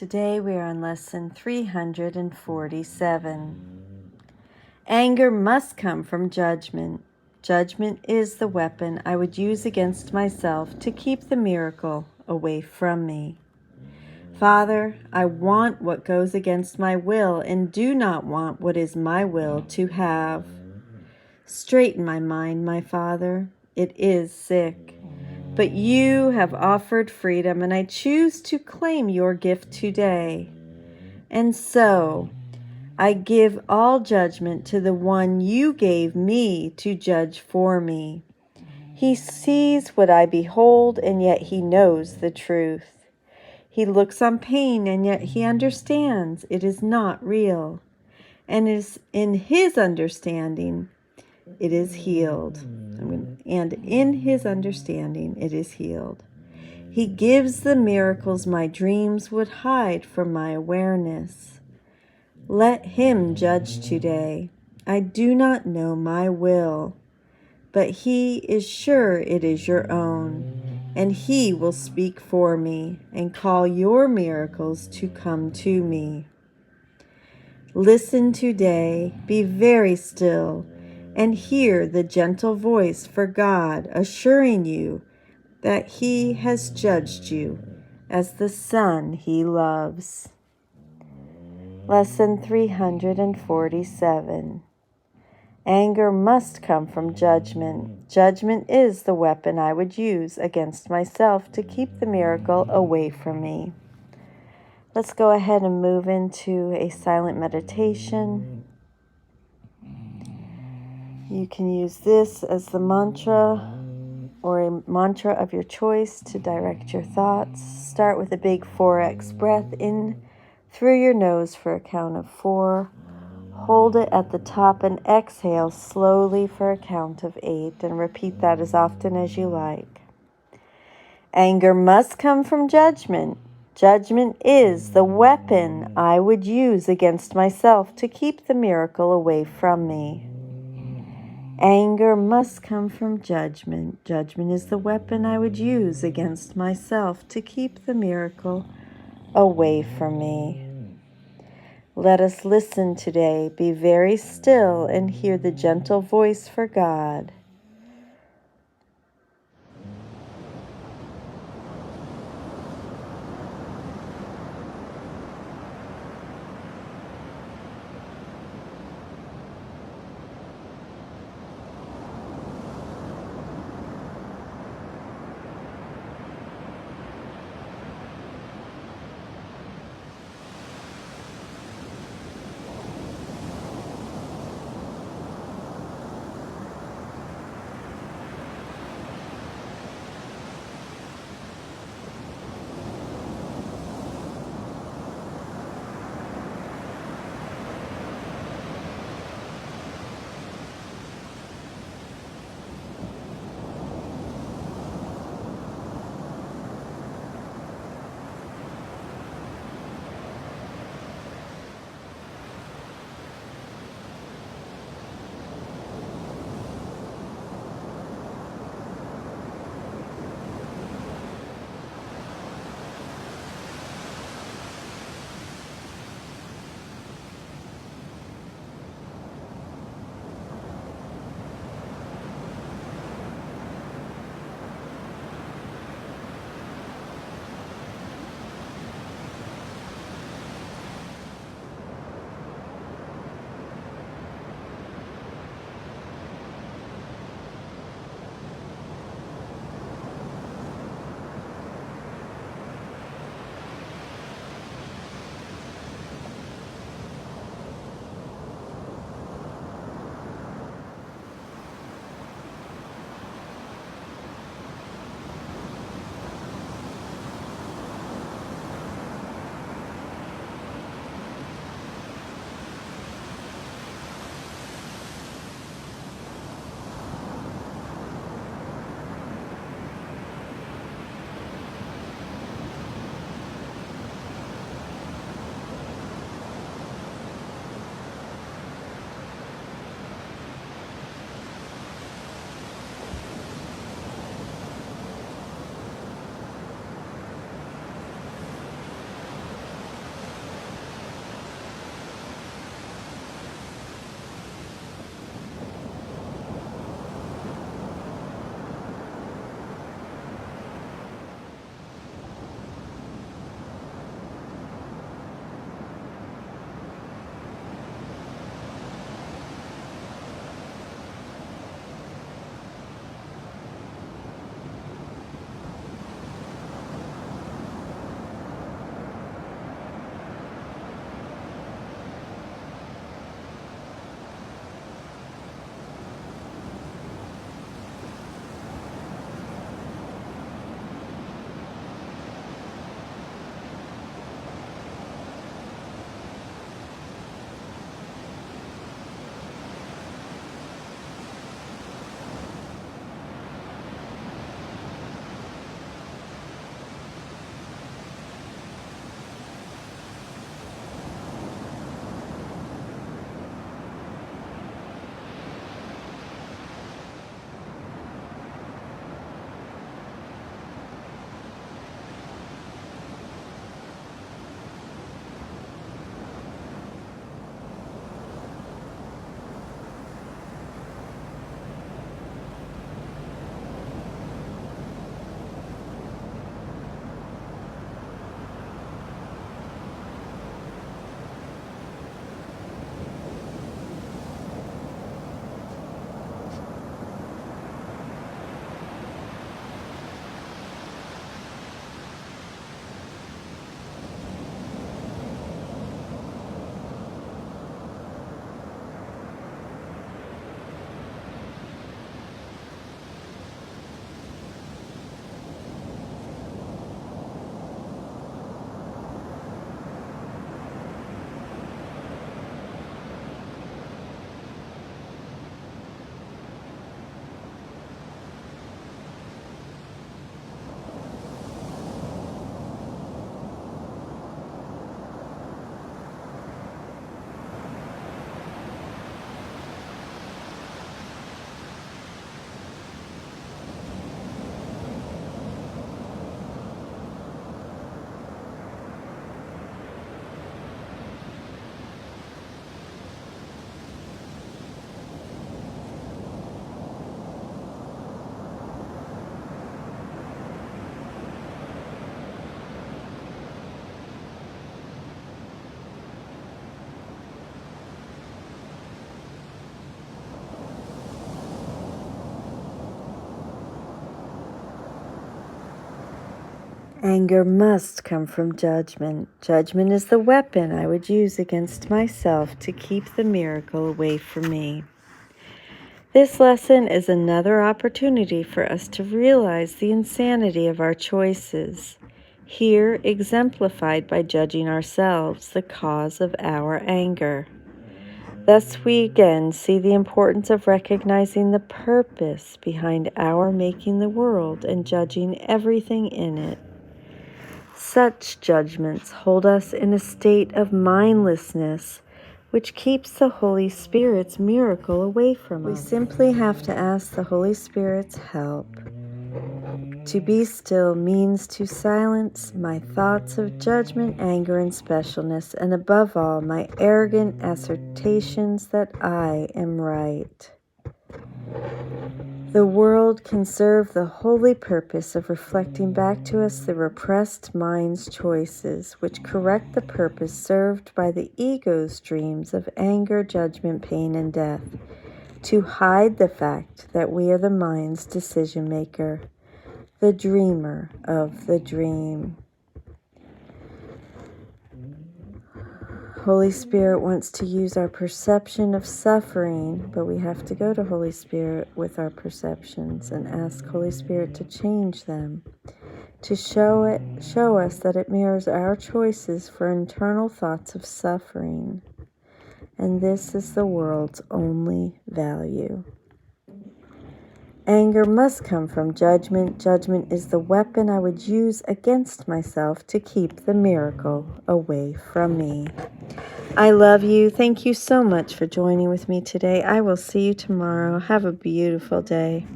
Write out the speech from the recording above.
Today we are on lesson 347. Anger must come from judgment. Judgment is the weapon I would use against myself to keep the miracle away from me. Father, I want what goes against my will and do not want what is my will to have. Straighten my mind, my Father. It is sick. But you have offered freedom, and I choose to claim your gift today. And so, I give all judgment to the one you gave me to judge for me. He sees what I behold, and yet he knows the truth. He looks on pain, and yet he understands it is not real. And is in his understanding, it is healed. And in his understanding, it is healed. He gives the miracles my dreams would hide from my awareness. Let him judge today. I do not know my will, but he is sure it is your own, and he will speak for me and call your miracles to come to me. Listen today, be very still, and hear the gentle voice for God assuring you that he has judged you as the son he loves. Lesson 347. Anger must come from judgment. Judgment is the weapon I would use against myself to keep the miracle away from me. Let's go ahead and move into a silent meditation. You can use this as the mantra or a mantra of your choice to direct your thoughts. Start with a big 4x breath in through your nose for a count of 4. Hold it at the top and exhale slowly for a count of 8, and repeat that as often as you like. Anger must come from judgment. Judgment is the weapon I would use against myself to keep the miracle away from me. Anger must come from judgment. Judgment is the weapon I would use against myself to keep the miracle away from me. Let us listen today, be very still, and hear the gentle voice for God. Anger must come from judgment. Judgment is the weapon I would use against myself to keep the miracle away from me. This lesson is another opportunity for us to realize the insanity of our choices, here exemplified by judging ourselves, the cause of our anger. Thus we again see the importance of recognizing the purpose behind our making the world and judging everything in it. Such judgments hold us in a state of mindlessness, which keeps the Holy Spirit's miracle away from us. We simply have to ask the Holy Spirit's help. To be still means to silence my thoughts of judgment, anger, and specialness, and above all, my arrogant assertions that I am right. The world can serve the holy purpose of reflecting back to us the repressed mind's choices, which correct the purpose served by the ego's dreams of anger, judgment, pain, and death, to hide the fact that we are the mind's decision maker, the dreamer of the dream. Holy Spirit wants to use our perception of suffering, but we have to go to Holy Spirit with our perceptions and ask Holy Spirit to change them, to show us that it mirrors our choices for internal thoughts of suffering. And this is the world's only value. Anger must come from judgment. Judgment is the weapon I would use against myself to keep the miracle away from me. I love you. Thank you so much for joining with me today. I will see you tomorrow. Have a beautiful day.